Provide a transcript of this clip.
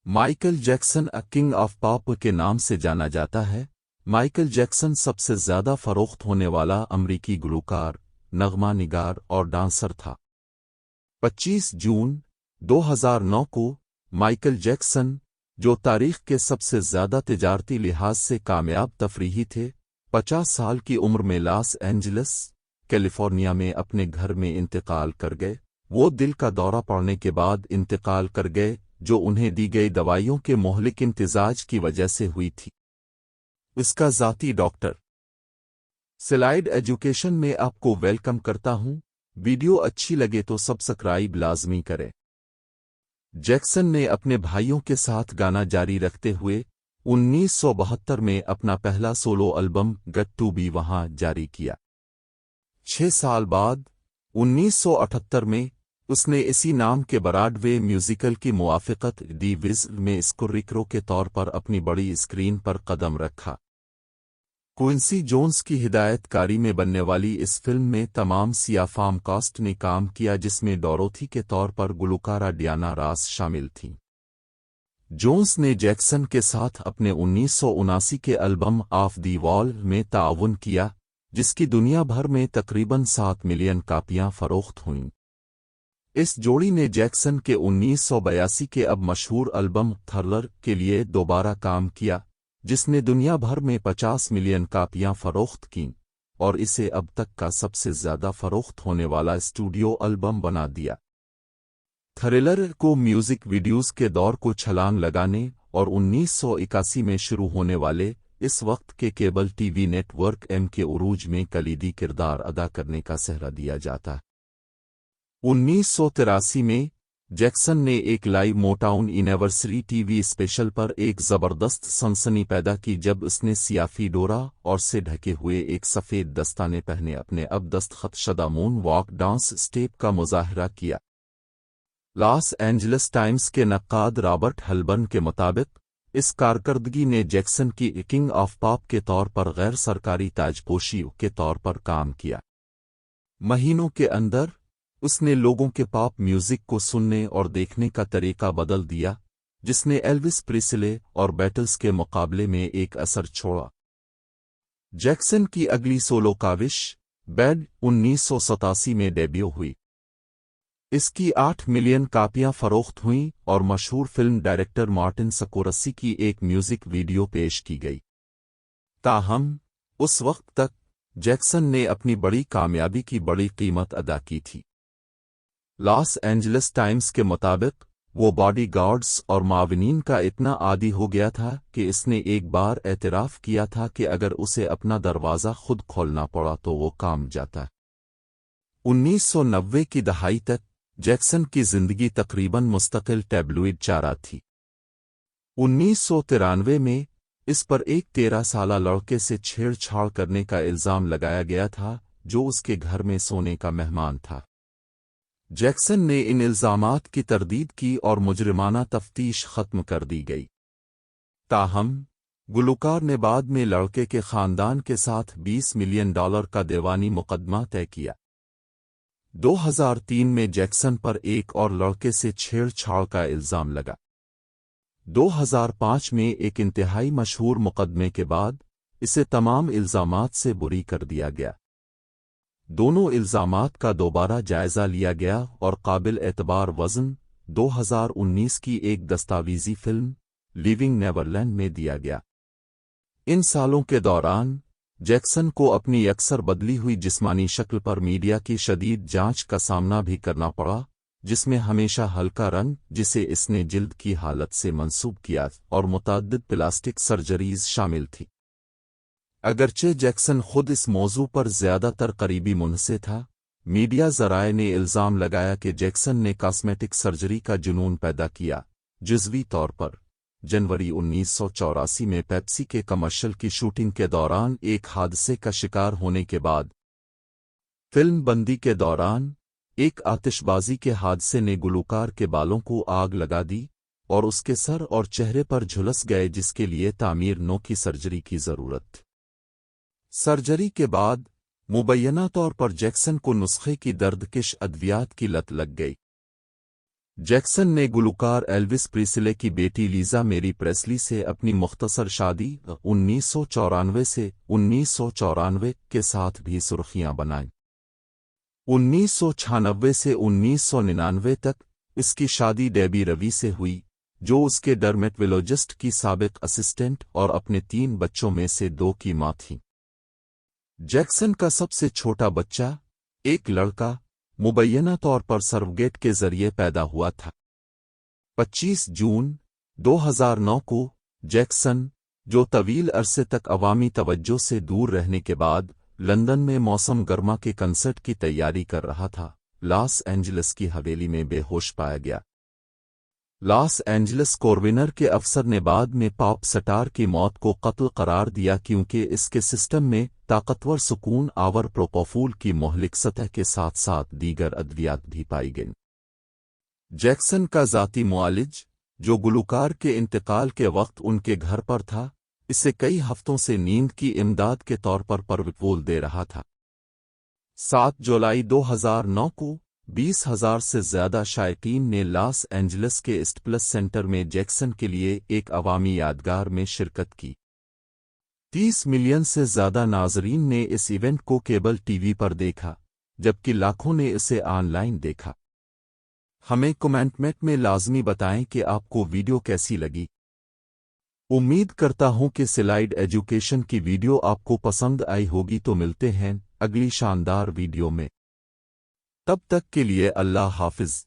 Michael Jackson king of pop के नाम से जाना जाता है। माइकल जैक्सन सबसे ज्यादा फरोख्त होने वाला अमरीकी गुलकार, नगमा निगार और डांसर था। 25 जून 2009 को माइकल जैक्सन, जो तारीख के सबसे ज्यादा तिजारती लिहाज से कामयाब तफरीही थे, 50 साल की उम्र में लॉस एंजलिस, कैलिफोर्निया में अपने घर में इंतकाल कर गए। वो दिल का दौरा पड़ने के बाद इंतकाल कर गए, जो उन्हें दी गई दवाइयों के मोहलिक इम्तिजाज की वजह से हुई थी। इसका ज़ाती डॉक्टर स्लाइड एजुकेशन में आपको वेलकम करता हूं। वीडियो अच्छी लगे तो सब्सक्राइब लाजमी करें। जैक्सन ने अपने भाइयों के साथ गाना जारी रखते हुए 1972 में अपना पहला solo album got to be वहां जारी किया। 6 साल बाद 1978 में उसने इसी नाम के ब्रॉडवे म्यूजिकल की मुआफ़िक़त दी विज़ में स्कोरिक्रो के तौर पर अपनी बड़ी स्क्रीन पर कदम रखा। क्विंसी जोन्स की हिदायतकारी में बनने वाली इस फिल्म में तमाम सियाफ़ाम कास्ट ने काम किया, जिसमें डोरोथी के तौर पर गुलकारा डियाना रॉस शामिल थीं। जोन्स ने जैक्सन के साथ अपने 1979 के एल्बम ऑफ दी वॉल में ताउन किया, जिसकी दुनिया भर में तकरीबन 7 मिलियन कापियां फरोख्त हुईं। इस जोड़ी ने जैक्सन के 1982 के अब मशहूर एल्बम थ्रिलर के लिए दोबारा काम किया, जिसने दुनिया भर में 50 मिलियन कापियां फरोख्त कीं और इसे अब तक का सबसे ज्यादा फरोख्त होने वाला स्टूडियो एल्बम बना दिया। थ्रिलर को म्यूजिक वीडियोज़ के दौर को छलांग लगाने और 1981 में शुरू होने वाले इस वक्त के केबल टीवी नेटवर्क एम के उरूज में कलीदी किरदार अदा करने का सेहरा दिया जाता है। 1983 में जैक्सन ने एक live Motown anniversary TV special पर एक जबरदस्त सनसनी पैदा की, जब उसने सियाफी डोरा और से ढके हुए एक सफ़ेद दस्ताने पहने अपने अब दस्तखत शुदा मून वॉक डांस स्टेप का मुजाहरा किया। लॉस एंजलिस टाइम्स के नक्काद रॉबर्ट हलबर्न के मुताबिक इस कारकर्दगी ने जैक्सन की किंग ऑफ पॉप के तौर पर गैर सरकारी ताजपोशी के तौर पर काम किया। महीनों के अंदर उसने लोगों के पॉप म्यूजिक को सुनने और देखने का तरीका बदल दिया, जिसने एल्विस प्रिस्ले और बीटल्स के मुकाबले में एक असर छोड़ा। जैक्सन की अगली सोलो काविश बैड 1987 में डेब्यू हुई। इसकी 8 मिलियन कापियां फरोख्त हुईं और मशहूर फिल्म डायरेक्टर मार्टिन स्कोर्सेज़ी की एक म्यूजिक वीडियो पेश की गई। ताहम उस वक्त तक जैक्सन ने अपनी बड़ी कामयाबी की बड़ी कीमत अदा की थी। लॉस एंजलिस टाइम्स के मुताबिक वो बॉडीगार्ड्स और मावनीन का इतना आदी हो गया था कि इसने एक बार एतराफ़ किया था कि अगर उसे अपना दरवाज़ा खुद खोलना पड़ा तो वो काम जाता। 1990 की दहाई तक जैक्सन की जिंदगी तकरीबन मुस्तकिल टैब्लॉइड चारा थी। 1993 में इस पर एक 13 साला लड़के से छेड़छाड़ करने का इल्ज़ाम लगाया गया था, जो उसके घर में सोने का मेहमान था। जैक्सन ने इन इल्ज़ामात की तरदीद की और मुजरिमाना तफ्तीश ख़त्म कर दी गई। ताहम गुलकार ने बाद में लड़के के ख़ानदान के साथ $20 मिलियन का दीवानी मुकदमा तय किया। 2003 में जैक्सन पर एक और लड़के से छेड़छाड़ का इल्ज़ाम लगा। 2005 में एक इंतहाई मशहूर मुकदमे के बाद इसे तमाम इल्ज़ामात से बरी कर दिया गया। दोनों इल्ज़ामात का दोबारा जायज़ा लिया गया और काबिल एतबार वज़न 2019 की एक दस्तावेज़ी फिल्म लिविंग नेवरलैंड में दिया गया। इन सालों के दौरान जैक्सन को अपनी अक्सर बदली हुई जिस्मानी शक्ल पर मीडिया की शदीद जांच का सामना भी करना पड़ा, जिसमें हमेशा हल्का रंग, जिसे इसने जिल्द की हालत से मंसूब किया, और मुतअद्दिद प्लास्टिक सर्जरीज शामिल थी। अगरचे जैक्सन खुद इस मौजू पर ज़्यादातर करीबी मुनसे था, मीडिया ज़राए ने इल्ज़ाम लगाया कि जैक्सन ने कॉस्मेटिक सर्जरी का जुनून पैदा किया। जुज़वी तौर पर जनवरी 1984 में पेप्सी के कमर्शियल की शूटिंग के दौरान एक हादसे का शिकार होने के बाद फिल्म बंदी के दौरान एक आतिशबाजी के हादसे ने गुलकार के बालों को आग लगा दी और उसके सर और चेहरे पर झुलस गए, जिसके लिए तामीर नो की सर्जरी की ज़रूरत थी। सर्जरी के बाद मुबैना तौर पर जैक्सन को नुस्खे की दर्दकिश अद्वियात की लत लग गई। जैक्सन ने गुलकार एल्विस प्रीस्ले की बेटी लीजा मेरी प्रेस्ली से अपनी मुख्तसर शादी 1994 से 1994 के साथ भी सुर्खियां बनाईं। 1996 से 1999 तक इसकी शादी डेबी रवि से हुई, जो उसके डर्मेटोलॉजिस्ट की साबिक असिस्टेंट और अपने 3 बच्चों में से 2 की मां थी। जैक्सन का सबसे छोटा बच्चा, एक लड़का, मुबैना तौर पर सर्वगेट के जरिए पैदा हुआ था। 25 जून 2009 को जैक्सन, जो तवील अरसे तक अवामी तवज्जो से दूर रहने के बाद लंदन में मौसम गर्मा के कंसर्ट की तैयारी कर रहा था, लॉस एंजलिस की हवेली में बेहोश पाया गया। लॉस एंजलिस कॉर्विनर के अफसर ने बाद में पॉप स्टार की मौत को कत्ल करार दिया क्योंकि इसके सिस्टम में ताकतवर सुकून आवर प्रोपोफूल की मोहलिक सतह के साथ साथ दीगर अद्वियात भी पाई गईं। जैक्सन का ज़ाती मुआलिज, जो गुलकार के इंतकाल के वक्त उनके घर पर था, इसे कई हफ्तों से नींद की इमदाद के तौर पर परविपोल दे रहा था। 7 जुलाई 2009 को 20,000 से ज्यादा शायकीन ने लॉस एंजलिस के ईस्ट प्लस सेंटर में जैक्सन के लिए एक अवामी यादगार में शिरकत की। 30 मिलियन से ज्यादा नाजरीन ने इस इवेंट को केबल टीवी पर देखा, जबकि लाखों ने इसे ऑनलाइन देखा। हमें कमेंट में लाजमी बताएं कि आपको वीडियो कैसी लगी। उम्मीद करता हूं कि स्लाइड एजुकेशन की वीडियो आपको पसंद आई होगी। तो मिलते हैं अगली शानदार वीडियो में। तब तक के लिए अल्लाह हाफिज।